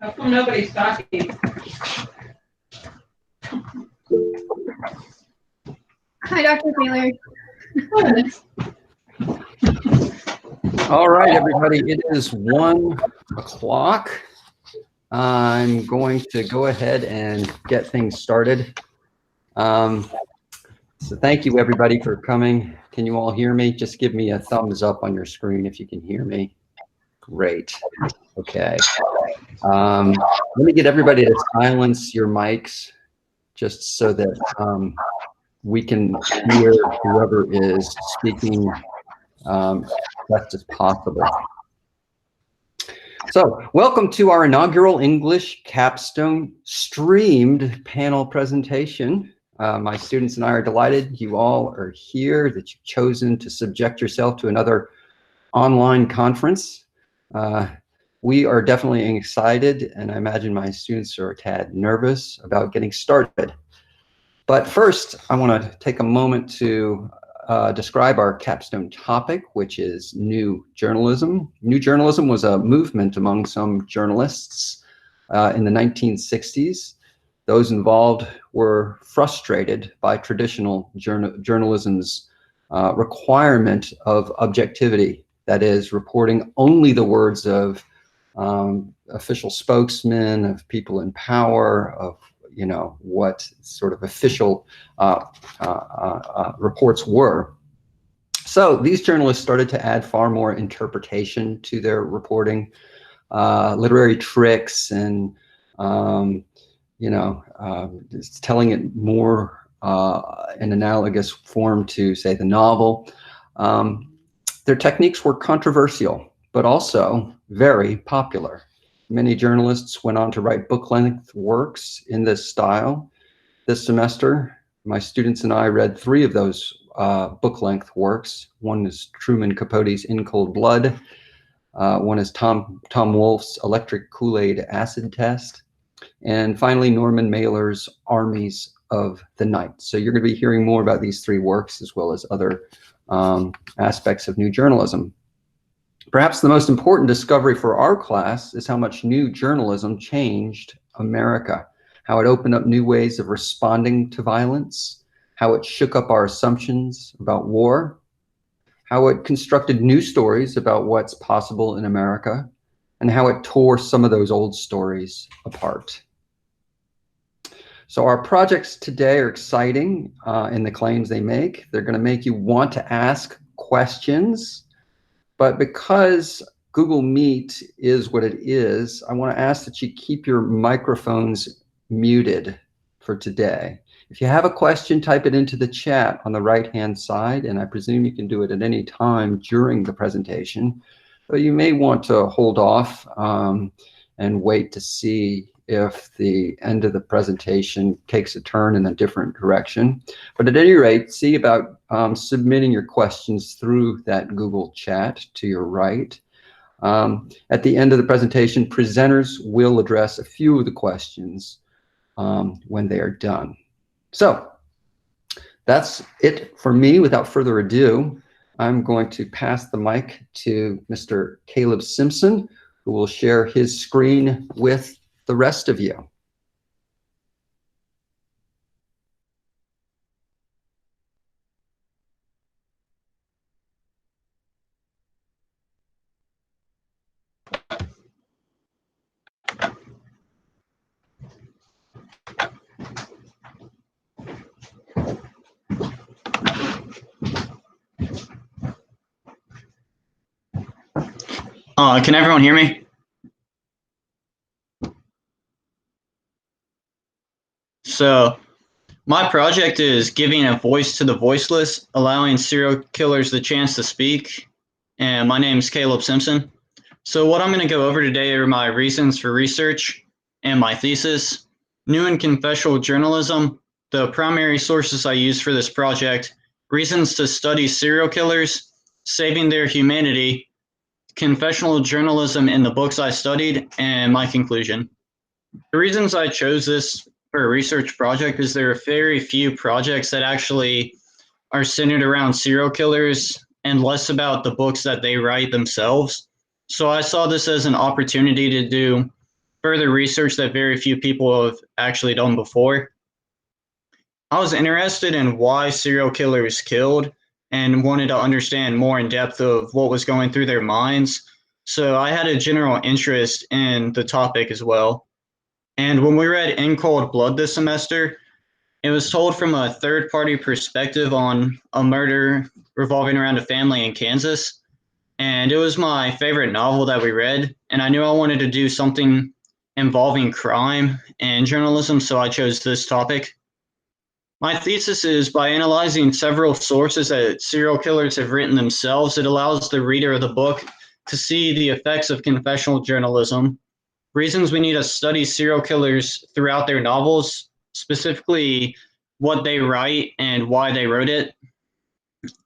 How come nobody's talking? Hi, Dr. Taylor. All right, everybody, it is 1 o'clock. I'm going to go ahead and get things started. So thank you, everybody, for coming. Can you all hear me? Just give me a thumbs up on your screen if you can hear me. Great. Okay. Let me get everybody to silence your mics just so that we can hear whoever is speaking best as possible. So, welcome to our inaugural English capstone streamed panel presentation. My students and I are delighted you all are here, that you've chosen to subject yourself to another online conference. We are definitely excited, and I imagine my students are a tad nervous about getting started. But first, I want to take a moment to describe our capstone topic, which is new journalism. New journalism was a movement among some journalists in the 1960s. Those involved were frustrated by traditional journalism's requirement of objectivity, that is, reporting only the words of official spokesmen, of people in power, of what sort of official reports were. So these journalists started to add far more interpretation to their reporting, literary tricks, and telling it more in analogous form to, say, the novel. Their techniques were controversial, but also very popular. Many journalists went on to write book-length works in this style. This semester, my students and I read 3 of those book-length works. One is Truman Capote's In Cold Blood. One is Tom Wolfe's Electric Kool-Aid Acid Test. And finally, Norman Mailer's Armies of the Night. So you're going to be hearing more about these 3 works, as well as other aspects of new journalism. Perhaps the most important discovery for our class is how much new journalism changed America, how it opened up new ways of responding to violence, how it shook up our assumptions about war, how it constructed new stories about what's possible in America, and how it tore some of those old stories apart. So our projects today are exciting in the claims they make. They're going to make you want to ask questions. But because Google Meet is what it is, I want to ask that you keep your microphones muted for today. If you have a question, type it into the chat on the right-hand side, and I presume you can do it at any time during the presentation. But you may want to hold off and wait to see if the end of the presentation takes a turn in a different direction. But at any rate, see about submitting your questions through that Google chat to your right. At the end of the presentation, presenters will address a few of the questions when they are done. So that's it for me. Without further ado, I'm going to pass the mic to Mr. Caleb Simpson, who will share his screen with the rest of you. Can everyone hear me? So my project is giving a voice to the voiceless, allowing serial killers the chance to speak. And my name is Caleb Simpson. So what I'm going to go over today are my reasons for research and my thesis. New and confessional journalism, the primary sources I use for this project, reasons to study serial killers, saving their humanity, confessional journalism in the books I studied, and my conclusion. The reasons I chose this for a research project is there are very few projects that actually are centered around serial killers and less about the books that they write themselves. So I saw this as an opportunity to do further research that very few people have actually done before. I was interested in why serial killers killed and wanted to understand more in depth of what was going through their minds. So I had a general interest in the topic as well. And when we read In Cold Blood this semester, it was told from a third-party perspective on a murder revolving around a family in Kansas. And it was my favorite novel that we read. And I knew I wanted to do something involving crime and journalism, so I chose this topic. My thesis is by analyzing several sources that serial killers have written themselves, it allows the reader of the book to see the effects of confessional journalism, reasons we need to study serial killers throughout their novels, specifically what they write and why they wrote it,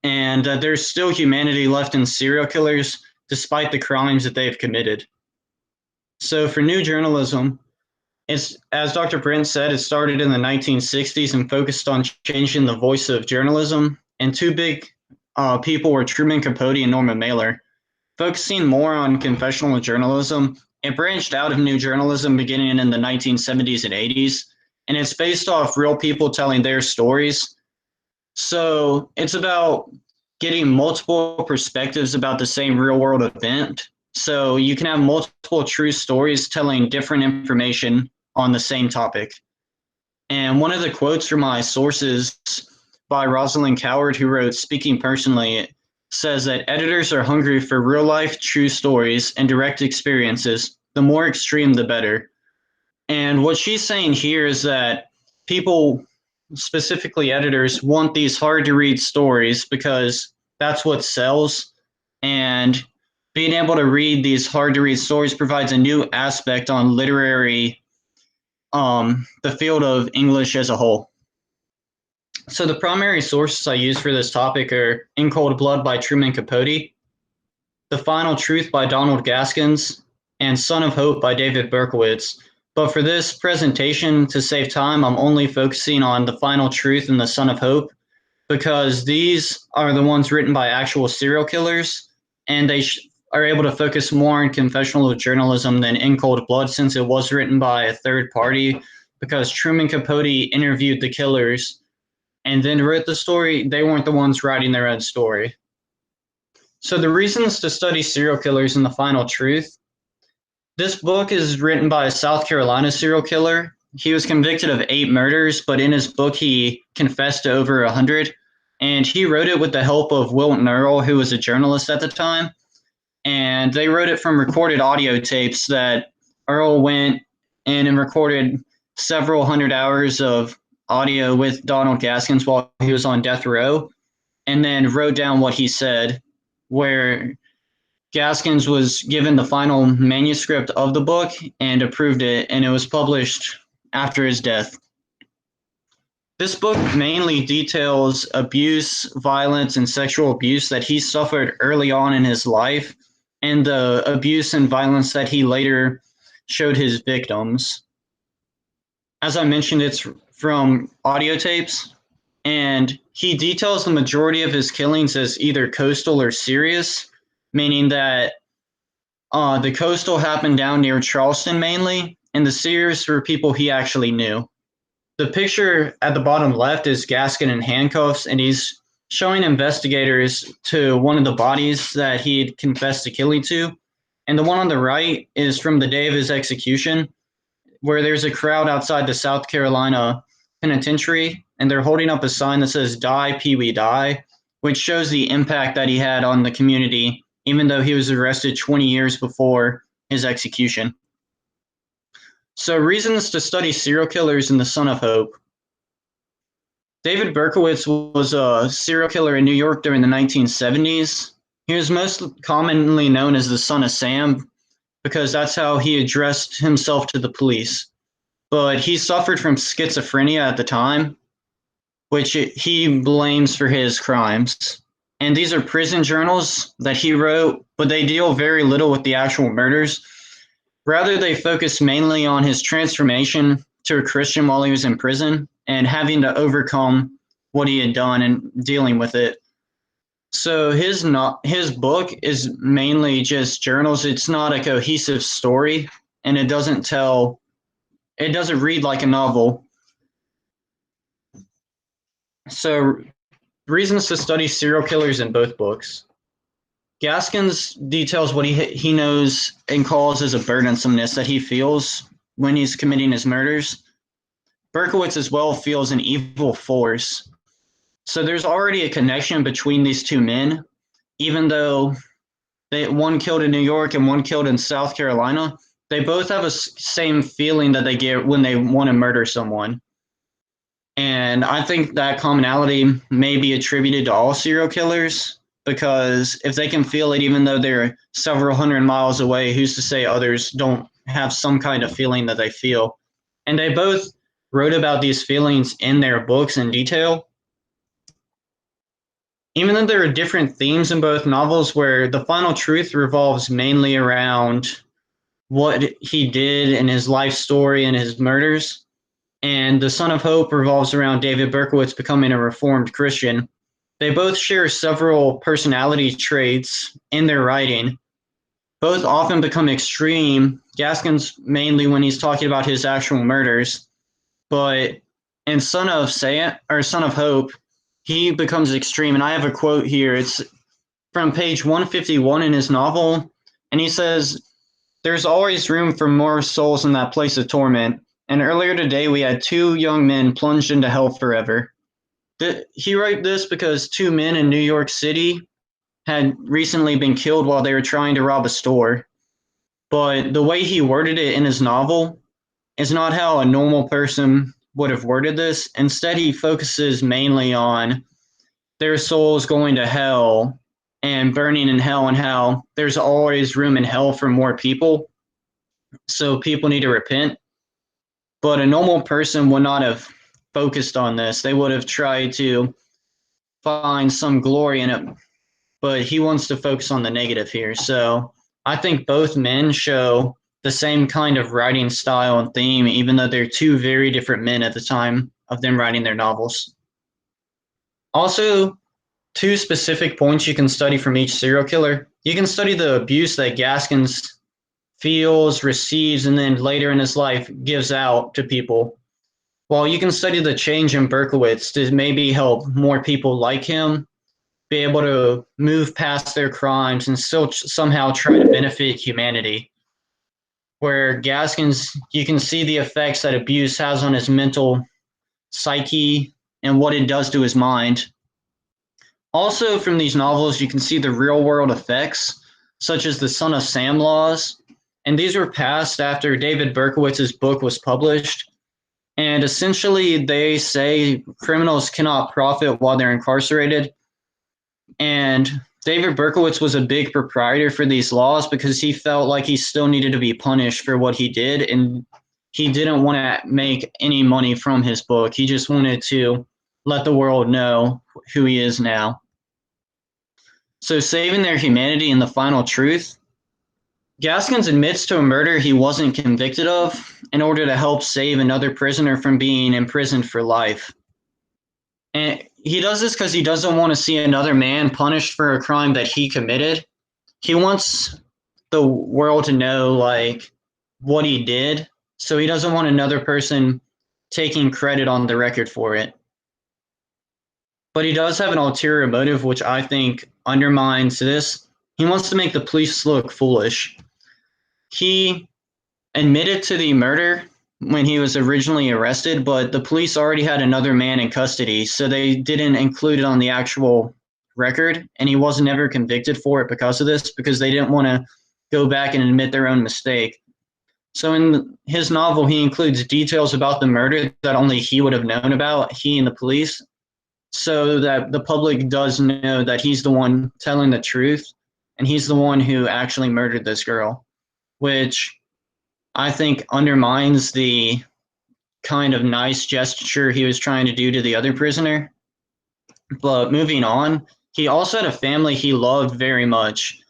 and that there's still humanity left in serial killers despite the crimes that they've committed. So for new journalism, it's, as Dr. Brent said, it started in the 1960s and focused on changing the voice of journalism. And two big people were Truman Capote and Norman Mailer. Focusing more on confessional journalism, it branched out of new journalism beginning in the 1970s and 80s. And it's based off real people telling their stories. So it's about getting multiple perspectives about the same real world event. So you can have multiple true stories telling different information on the same topic. And one of the quotes from my sources by Rosalind Coward, who wrote Speaking Personally, says that editors are hungry for real-life true stories and direct experiences. The more extreme, the better. And what she's saying here is that people, specifically editors, want these hard-to-read stories because that's what sells. And being able to read these hard-to-read stories provides a new aspect on literary, the field of English as a whole. So the primary sources I use for this topic are In Cold Blood by Truman Capote, The Final Truth by Donald Gaskins, and Son of Hope by David Berkowitz. But for this presentation, to save time, I'm only focusing on The Final Truth and The Son of Hope, because these are the ones written by actual serial killers, and they are able to focus more on confessional journalism than In Cold Blood, since it was written by a third party, because Truman Capote interviewed the killers and then wrote the story. They weren't the ones writing their own story. So the reasons to study serial killers and The Final Truth. This book is written by a South Carolina serial killer. He was convicted of 8 murders, but in his book, he confessed to over 100. And he wrote it with the help of Wilton Earl, who was a journalist at the time. And they wrote it from recorded audio tapes that Earl went in and recorded several hundred hours of audio with Donald Gaskins while he was on death row, and then wrote down what he said, where Gaskins was given the final manuscript of the book and approved it, and it was published after his death. This book mainly details abuse, violence, and sexual abuse that he suffered early on in his life, and the abuse and violence that he later showed his victims. As I mentioned, it's from audio tapes, and he details the majority of his killings as either coastal or serious, meaning that the coastal happened down near Charleston mainly, and the serious were people he actually knew. The picture at the bottom left is Gaskin in handcuffs, and he's showing investigators to one of the bodies that he had confessed to killing to. And the one on the right is from the day of his execution, where there's a crowd outside the South Carolina penitentiary, and they're holding up a sign that says "Die, Pee Wee, die," which shows the impact that he had on the community, even though he was arrested 20 years before his execution. So reasons to study serial killers and The Son of Hope. David Berkowitz was a serial killer in New York during the 1970s. He was most commonly known as the Son of Sam because that's how he addressed himself to the police. But he suffered from schizophrenia at the time, which he blames for his crimes. And these are prison journals that he wrote, but they deal very little with the actual murders. Rather, they focus mainly on his transformation to a Christian while he was in prison and having to overcome what he had done and dealing with it. So his book is mainly just journals. It's not a cohesive story. and it doesn't read like a novel. So, reasons to study serial killers in both books. Gaskins details what he knows and calls as a burdensomeness that he feels when he's committing his murders. Berkowitz as well feels an evil force. So there's already a connection between these two men, even though one killed in New York and one killed in South Carolina. They both have a same feeling that they get when they want to murder someone. And I think that commonality may be attributed to all serial killers, because if they can feel it even though they're several hundred miles away, who's to say others don't have some kind of feeling that they feel? And they both wrote about these feelings in their books in detail. Even though there are different themes in both novels, where the final truth revolves mainly around what he did in his life story and his murders, and The Son of Hope revolves around David Berkowitz becoming a reformed Christian. They both share several personality traits in their writing. Both often become extreme. Gaskins mainly when he's talking about his actual murders, but in Son of Hope, he becomes extreme. And I have a quote here. It's from page 151 in his novel, and he says, "There's always room for more souls in that place of torment. And earlier today, we had 2 young men plunged into hell forever." He wrote this because 2 men in New York City had recently been killed while they were trying to rob a store. But the way he worded it in his novel is not how a normal person would have worded this. Instead, he focuses mainly on their souls going to hell and burning in hell, and how there's always room in hell for more people. So people need to repent. But a normal person would not have focused on this. They would have tried to find some glory in it. But he wants to focus on the negative here. So I think both men show the same kind of writing style and theme, even though they're 2 very different men at the time of them writing their novels. Also, 2 specific points you can study from each serial killer. You can study the abuse that Gaskins feels, receives, and then later in his life gives out to people. While you can study the change in Berkowitz to maybe help more people like him be able to move past their crimes and still somehow try to benefit humanity. Where Gaskins, you can see the effects that abuse has on his mental psyche and what it does to his mind. Also, from these novels, you can see the real-world effects, such as the Son of Sam laws, and these were passed after David Berkowitz's book was published. And essentially, they say criminals cannot profit while they're incarcerated. And David Berkowitz was a big proprietor for these laws because he felt like he still needed to be punished for what he did, and he didn't want to make any money from his book. He just wanted to let the world know who he is now. So saving their humanity and the final truth, Gaskins admits to a murder he wasn't convicted of in order to help save another prisoner from being imprisoned for life. And he does this because he doesn't want to see another man punished for a crime that he committed. He wants the world to know, like, what he did, so he doesn't want another person taking credit on the record for it. But he does have an ulterior motive, which I think undermines this. He wants to make the police look foolish. He admitted to the murder when he was originally arrested, but the police already had another man in custody, so they didn't include it on the actual record, and he wasn't ever convicted for it because of this, because they didn't want to go back and admit their own mistake. So in his novel, he includes details about the murder that only he would have known about, he and the police, so that the public does know that he's the one telling the truth, and he's the one who actually murdered this girl, which I think undermines the kind of nice gesture he was trying to do to the other prisoner. But moving on, he also had a family he loved very much.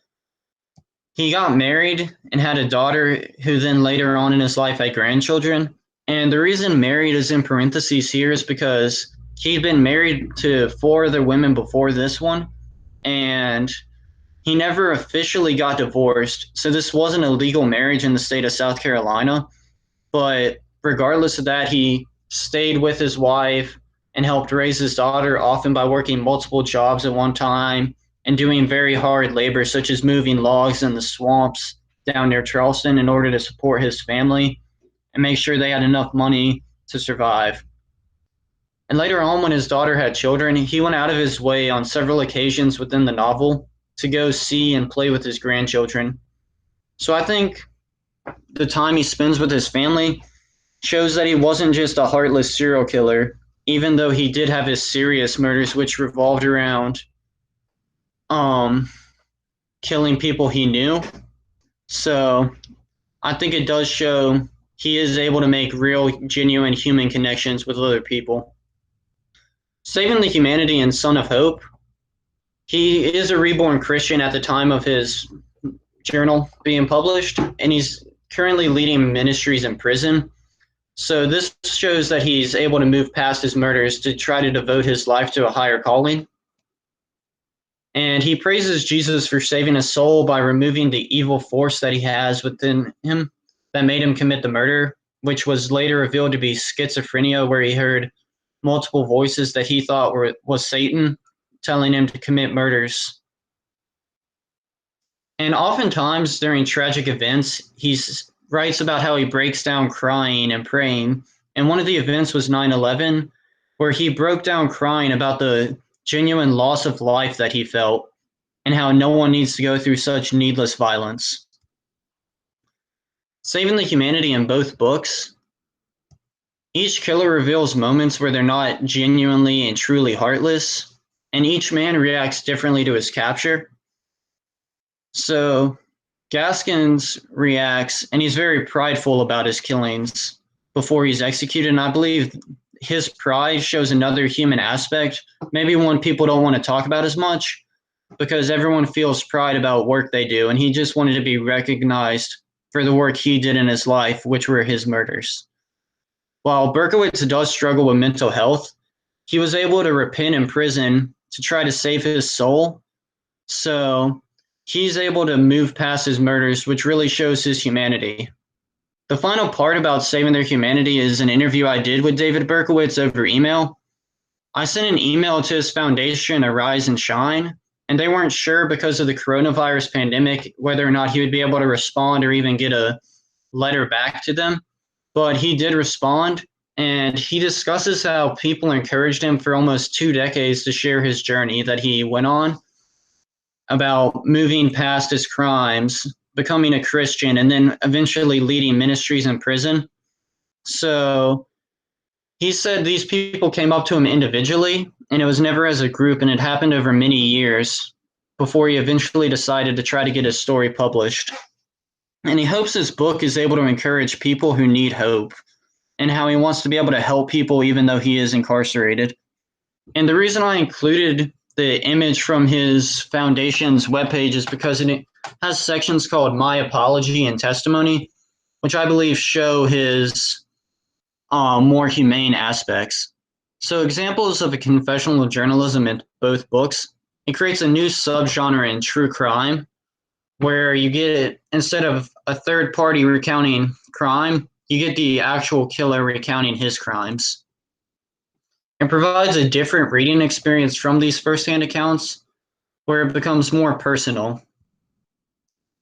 He got married and had a daughter who then later on in his life had grandchildren. And the reason married is in parentheses here is because he'd been married to 4 other women before this one. And he never officially got divorced, so this wasn't a legal marriage in the state of South Carolina. But regardless of that, he stayed with his wife and helped raise his daughter, often by working multiple jobs at one time and doing very hard labor, such as moving logs in the swamps down near Charleston in order to support his family and make sure they had enough money to survive. And later on, when his daughter had children, he went out of his way on several occasions within the novel to go see and play with his grandchildren. So I think the time he spends with his family shows that he wasn't just a heartless serial killer, even though he did have his serious murders, which revolved around killing people he knew. So I think it does show he is able to make real, genuine human connections with other people. Saving the Humanity and Son of Hope, he is a reborn Christian at the time of his journal being published, and he's currently leading ministries in prison. So this shows that he's able to move past his murders to try to devote his life to a higher calling. And he praises Jesus for saving his soul by removing the evil force that he has within him that made him commit the murder, which was later revealed to be schizophrenia, where he heard multiple voices that he thought was Satan telling him to commit murders. And oftentimes during tragic events, he writes about how he breaks down crying and praying. And one of the events was 9/11, where he broke down crying about the genuine loss of life that he felt and how no one needs to go through such needless violence. Saving the Humanity in both books, each killer reveals moments where they're not genuinely and truly heartless, and each man reacts differently to his capture. So Gaskins reacts, and he's very prideful about his killings before he's executed, and I believe his pride shows another human aspect, maybe one people don't want to talk about as much, because everyone feels pride about work they do, and he just wanted to be recognized for the work he did in his life, which were his murders. While Berkowitz does struggle with mental health, he was able to repent in prison to try to save his soul. So he's able to move past his murders, which really shows his humanity. The final part about saving their humanity is an interview I did with David Berkowitz over email. I sent an email to his foundation, Arise and Shine, and they weren't sure because of the coronavirus pandemic whether or not he would be able to respond or even get a letter back to them. But he did respond, and he discusses how people encouraged him for almost 2 decades to share his journey that he went on about moving past his crimes, becoming a Christian, and then eventually leading ministries in prison. So he said these people came up to him individually, and it was never as a group, and it happened over many years before he eventually decided to try to get his story published. And he hopes his book is able to encourage people who need hope, and how he wants to be able to help people even though he is incarcerated. And the reason I included the image from his foundation's webpage is because it has sections called My Apology and Testimony, which I believe show his more humane aspects. So examples of a confessional journalism in both books, it creates a new subgenre in true crime, where you get, instead of a third party recounting crime, you get the actual killer recounting his crimes. It provides a different reading experience from these firsthand accounts, where it becomes more personal.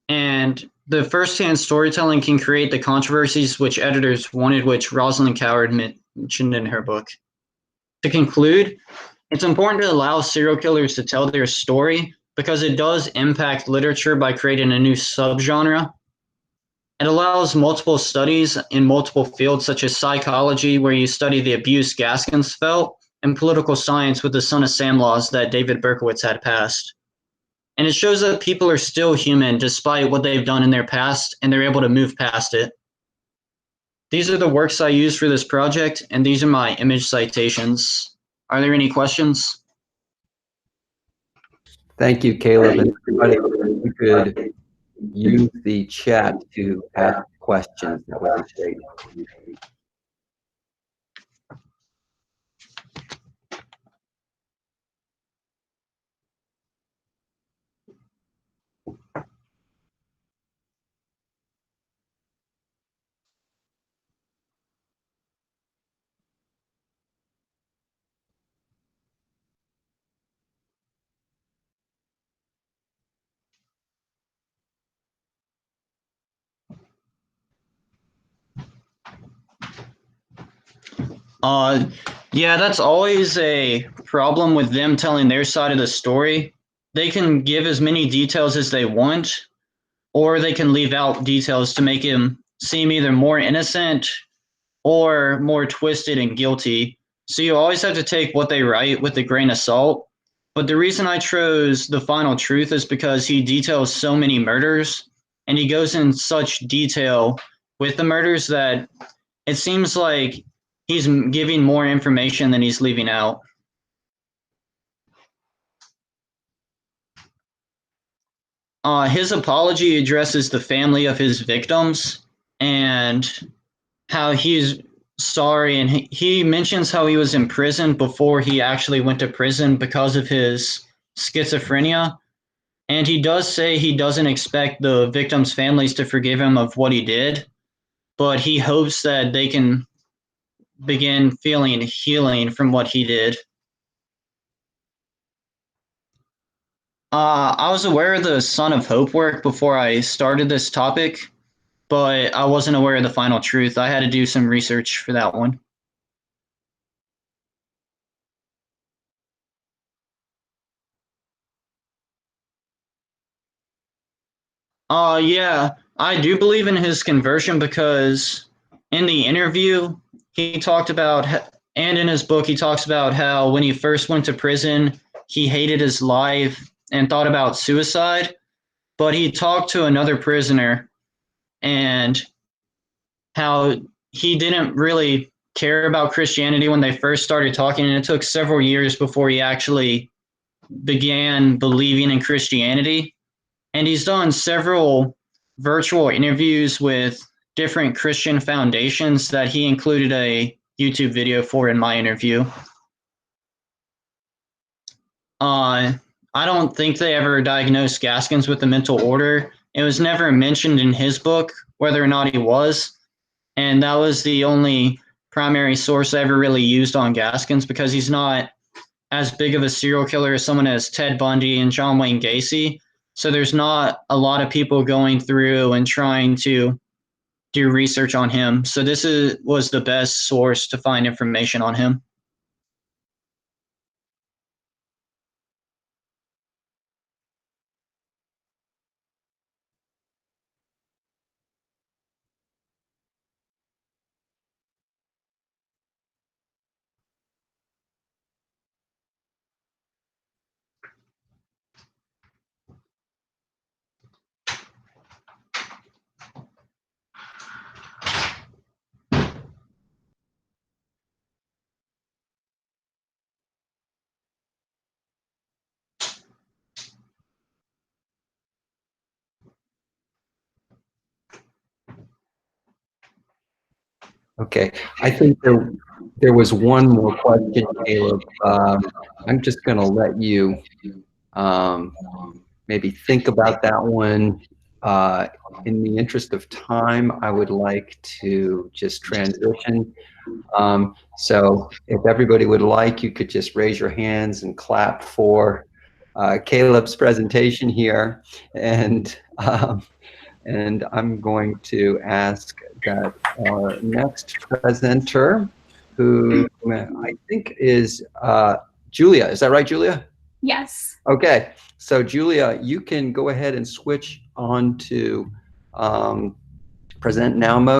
And the firsthand storytelling can create the controversies which editors wanted, which Rosalind Coward mentioned in her book. To conclude, it's important to allow serial killers to tell their story because it does impact literature by creating a new subgenre. It allows multiple studies in multiple fields, such as psychology, where you study the abuse Gaskins felt, and political science with the Son of Sam laws that David Berkowitz had passed. And it shows that people are still human despite what they've done in their past, and they're able to move past it. These are the works I used for this project, and these are my image citations. Are there any questions? Thank you, Caleb. And everybody, you could use the chat to ask questions. That would be great. Yeah, that's always a problem with them telling their side of the story. They can give as many details as they want, or they can leave out details to make him seem either more innocent or more twisted and guilty. So you always have to take what they write with a grain of salt. But the reason I chose The Final Truth is because he details so many murders and he goes in such detail with the murders that it seems like he's giving more information than he's leaving out. His apology addresses the family of his victims and how he's sorry, and he mentions how he was in prison before he actually went to prison because of his schizophrenia. And he does say he doesn't expect the victims' families to forgive him of what he did, but he hopes that they can begin feeling healing from what he did. I was aware of the Son of Hope work before I started this topic, but I wasn't aware of The Final Truth. I had to do some research for that one. Yeah, I do believe in his conversion because in the interview, he talked about, and in his book, he talks about how when he first went to prison, he hated his life and thought about suicide. But he talked to another prisoner and how he didn't really care about Christianity when they first started talking, and it took several years before he actually began believing in Christianity. And he's done several virtual interviews with different Christian foundations that he included a YouTube video for in my interview. I don't think they ever diagnosed Gaskins with a mental order. It was never mentioned in his book whether or not he was. And that was the only primary source I ever really used on Gaskins because he's not as big of a serial killer as someone as Ted Bundy and John Wayne Gacy. So there's not a lot of people going through and trying to do research on him. So this was the best source to find information on him. Okay, I think there was one more question, Caleb. I'm just going to let you maybe think about that one. In the interest of time, I would like to just transition. So if everybody would like, you could just raise your hands and clap for Caleb's presentation here. And I'm going to ask that our next presenter, who I think is Julia. Is that right, Julia? Yes. Okay. So Julia, you can go ahead and switch on to present now mode.